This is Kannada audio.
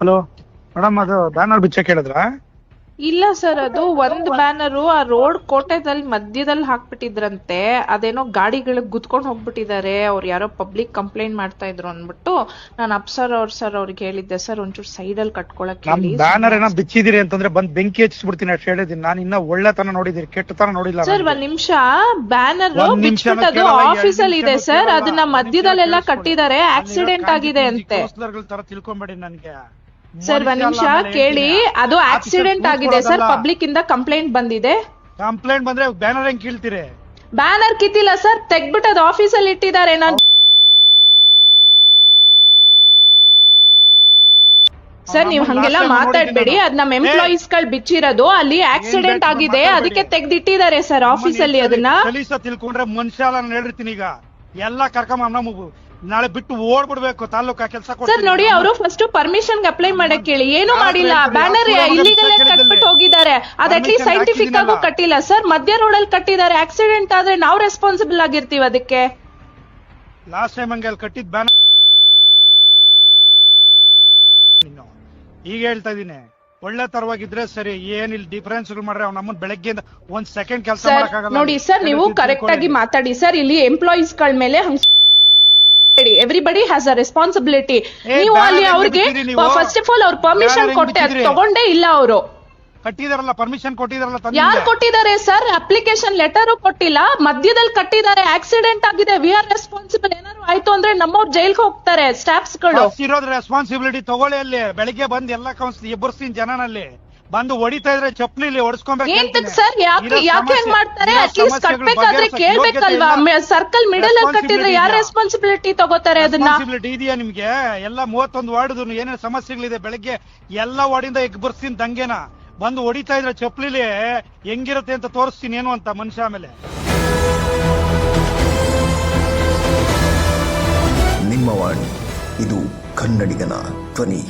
ಹಲೋ ಮೇಡಮ್, ಅದು ಬ್ಯಾನರ್ ಬಿಚ್ಚಕ್ಕೆ ಹೇಳಿದ್ರಾ? ಇಲ್ಲ ಸರ್, ಅದು ಒಂದ್ ಬ್ಯಾನರು ಆ ರೋಡ್ ಕೋಟೆದಲ್ಲಿ ಮಧ್ಯದಲ್ಲಿ ಹಾಕ್ಬಿಟ್ಟಿದ್ರಂತೆ. ಅದೇನೋ ಗಾಡಿಗಳಿಗೆ ಗುದ್ಕೊಂಡ್ ಹೋಗ್ಬಿಟ್ಟಿದ್ದಾರೆ, ಅವ್ರು ಯಾರೋ ಪಬ್ಲಿಕ್ ಕಂಪ್ಲೇಂಟ್ ಮಾಡ್ತಾ ಇದ್ರು ಅಂದ್ಬಿಟ್ಟು ನಾನು ಅಪ್ಸರ್ ಅವ್ರಿಗೆ ಹೇಳಿದ್ದೆ ಸರ್, ಒಂಚೂರು ಸೈಡ್ ಅಲ್ಲಿ ಕಟ್ಕೊಳಕ್ ನಮ್ ಹೇಳಿ. ಬ್ಯಾನರ್ ಏನೋ ಬಿಚ್ಚಿದಿರಿ ಅಂತಂದ್ರೆ ಬಂದ್ ಬೆಂಕಿ ಹಚ್ಚಿಬಿಡ್ತೀನಿ ಅಷ್ಟು ಹೇಳಿದೀನಿ. ನಾನು ಇನ್ನ ಒಳ್ಳೆತನ ನೋಡಿದಿರಿ, ಕೆಟ್ಟತನ ನೋಡಿಲ್ಲ. ಸರ್ ಒಂದ್ ನಿಮಿಷ, ಬ್ಯಾನರ್ ಒಂದ್ ನಿಮಿಷನೂ ಬಿಚ್ಬಿಟ್ಟದು ಕೇಳಲ್ಲ, ಆಫೀಸ್ ಅಲ್ಲಿ ಇದೆ ನಿಮಿಷನೂ ಸರ್, ಕೇಳಲ್ಲ. ಅದನ್ನ ಮಧ್ಯದಲ್ಲೆಲ್ಲ ಕಟ್ಟಿದ್ದಾರೆ, ಆಕ್ಸಿಡೆಂಟ್ ಆಗಿದೆ ಅಂತೆ. ತರ ತಿಳ್ಕೊಂಬೇಡಿ ನನ್ಗೆ. ಸರ್ ಒಂದ್ ನಿಮಿಷ ಕೇಳಿ, ಅದು ಆಕ್ಸಿಡೆಂಟ್ ಆಗಿದೆ ಸರ್, ಪಬ್ಲಿಕ್ ಇಂದ ಕಂಪ್ಲೇಂಟ್ ಬಂದಿದೆ. ಕಂಪ್ಲೇಂಟ್ ಬಂದ್ರೆ ಬ್ಯಾನರ್ ಹೆಂಗ್ ಕೀಳ್ತೀರಿ? ಬ್ಯಾನರ್ ಕಿತ್ತಿಲ್ಲ ಸರ್, ತೆಗ್ಬಿಟ್ಟು ಅದು ಆಫೀಸ್ ಅಲ್ಲಿ ಇಟ್ಟಿದ್ದಾರೆ. ನಾನು ಸರ್, ನೀವ್ ಹಂಗೆಲ್ಲ ಮಾತಾಡ್ಬೇಡಿ, ಅದ್ ನಮ್ ಎಂಪ್ಲಾಯೀಸ್ ಗಳು ಬಿಚ್ಚಿರೋದು, ಅಲ್ಲಿ ಆಕ್ಸಿಡೆಂಟ್ ಆಗಿದೆ, ಅದಕ್ಕೆ ತೆಗ್ದಿಟ್ಟಿದ್ದಾರೆ ಸರ್ ಆಫೀಸ್ ಅಲ್ಲಿ. ಅದನ್ನ ಕಲೀಸ ತಿಳ್ಕೊಂಡ್ರೆ ಮನುಷ್ಯ ಅಲ್ಲ, ನಾನು ಹೇಳಿರ್ತೀನಿ. ಈಗ ಎಲ್ಲ ಕರ್ಕೊಂಬ ನಾಳೆ ಬಿಟ್ಟು ಓಡ್ಬಿಡ್ಬೇಕು ತಾಲೂಕಾ ಕೆಲಸ. ಸರ್ ನೋಡಿ, ಅವರು ಫಸ್ಟ್ ಪರ್ಮಿಷನ್ ಅಪ್ಲೈ ಮಾಡಕ್ ಹೇಳಿ, ಏನು ಮಾಡಿಲ್ಲ. ಬ್ಯಾನರ್ ಇಲ್ಲಿಗಲ್ ಕಟ್ಬಿಟ್ಟು ಹೋಗಿದ್ದಾರೆ, ಅದ್ ಅಟ್ಲೀಸ್ಟ್ ಸೈಂಟಿಫಿಕ್ ಆಗು ಕಟ್ಟಿಲ್ಲ ಸರ್. ಮಧ್ಯ ರೋಡ್ ಅಲ್ಲಿ ಕಟ್ಟಿದ್ದಾರೆ, ಆಕ್ಸಿಡೆಂಟ್ ಆದ್ರೆ ನಾವು ರೆಸ್ಪಾನ್ಸಿಬಲ್ ಆಗಿರ್ತೀವಿ ಅದಕ್ಕೆ. ಲಾಸ್ಟ್ ಟೈಮ್ ಹಂಗೆ ಅಲ್ಲಿ ಕಟ್ಟಿದ್ ಬ್ಯಾನರ್ ಈಗ ಹೇಳ್ತಾ ಇದೀನಿ, ಒಳ್ಳೆ ತರವಾಗಿದ್ರೆ ಸರಿ. ಏನಿಲ್ಲ ಡಿಫರೆನ್ಸ್ ಮಾಡ್ರೆ ಅವ್ನ ನಮ್ಮನ್ ಬೆಳಗ್ಗೆಯಿಂದ ಒಂದ್ ಸೆಕೆಂಡ್ ಕೆಲಸ ಮಾಡಕ್ಕಾಗಲ್ಲ. ನೋಡಿ ಸರ್, ನೀವು ಕರೆಕ್ಟ್ ಆಗಿ ಮಾತಾಡಿ ಸರ್. ಇಲ್ಲಿ ಎಂಪ್ಲಾಯೀಸ್ ಗಳ ಮೇಲೆ ಎವ್ರಿಬಡಿ ಹ್ಯಾಸ್ ಅ ರೆಸ್ಪಾನ್ಸಿಬಿಲಿಟಿ. ನೀವು ಅಲ್ಲಿ ಅವ್ರಿಗೆ ಫಸ್ಟ್ ಆಫ್ ಆಲ್ ಅವ್ರ ಪರ್ಮಿಷನ್ ಕೊಟ್ಟೆ, ಅದು ತಗೊಂಡೇ ಇಲ್ಲ ಅವರು. ಕಟ್ಟಿದಾರಲ್ಲ, ಪರ್ಮಿಷನ್ ಕೊಟ್ಟಿದಾರಲ್ಲ. ಯಾರು ಕೊಟ್ಟಿದ್ದಾರೆ ಸರ್? ಅಪ್ಲಿಕೇಶನ್ ಲೆಟರ್ ಕೊಟ್ಟಿಲ್ಲ, ಮಧ್ಯದಲ್ಲಿ ಕಟ್ಟಿದ್ದಾರೆ, ಆಕ್ಸಿಡೆಂಟ್ ಆಗಿದೆ, ವಿ ಆರ್ ರೆಸ್ಪಾನ್ಸಿಬಲ್. ಏನಾದ್ರು ಆಯ್ತು ಅಂದ್ರೆ ನಮ್ಮವ್ರು ಜೈಲ್ಗೆ ಹೋಗ್ತಾರೆ ಸ್ಟಾಫ್ಸ್ ಗಳು. ಇರೋದ್ ರೆಸ್ಪಾನ್ಸಿಬಿಲಿಟಿ ತಗೊಳ್ಳಿ. ಅಲ್ಲಿ ಬೆಳಿಗ್ಗೆ ಬಂದ್ ಎಲ್ಲ ಎಬ್ಬರ್ಸ್ತೀನಿ ಜನನಲ್ಲಿ ಬಂದು ಹೊಡಿತಾ ಇದ್ರೆ ಚಪ್ಲಿಲಿ ಹೊಡ್ಸ್ಕೊಬೇಕು ಸರ್. ಯಾಕೆ ಮಾಡ್ತಾರೆ? ಅಟ್ಲೀಸ್ಟ್ ಕಟ್ಬೇಕಾದ್ರೆ ಕೇಳ್ಬೇಕಲ್ವಾ? ಸರ್ಕಲ್ ಮಿಡಲ್ ಅಲ್ಲಿ ಕಟ್ಟಿದ್ರೆ ಯಾರು ರೆಸ್ಪಾನ್ಸಿಬಿಲಿಟಿ ತಗೋತಾರೆ? ಅದನ್ನ ಇದೆಯಾ ನಿಮ್ಗೆ? ಎಲ್ಲ 31 ವಾರ್ಡ್ ಏನೇನು ಸಮಸ್ಯೆಗಳಿದೆ, ಬೆಳಗ್ಗೆ ಎಲ್ಲ ವಾರ್ಡಿಂದ ಎಬ್ಬರ್ಸ್ತೀನಿ ದಂಗೆನ ಬಂದು ಹೊಡಿತಾ ಇದ್ರೆ ಚಪ್ಲಿಲಿ ಹೆಂಗಿರುತ್ತೆ ಅಂತ ತೋರಿಸ್ತೀನಿ ಏನು ಅಂತ ಮನುಷ್ಯ. ಆಮೇಲೆ ನಿಮ್ಮ ವಾಣಿ, ಇದು ಕನ್ನಡಿಗನ ಧ್ವನಿ.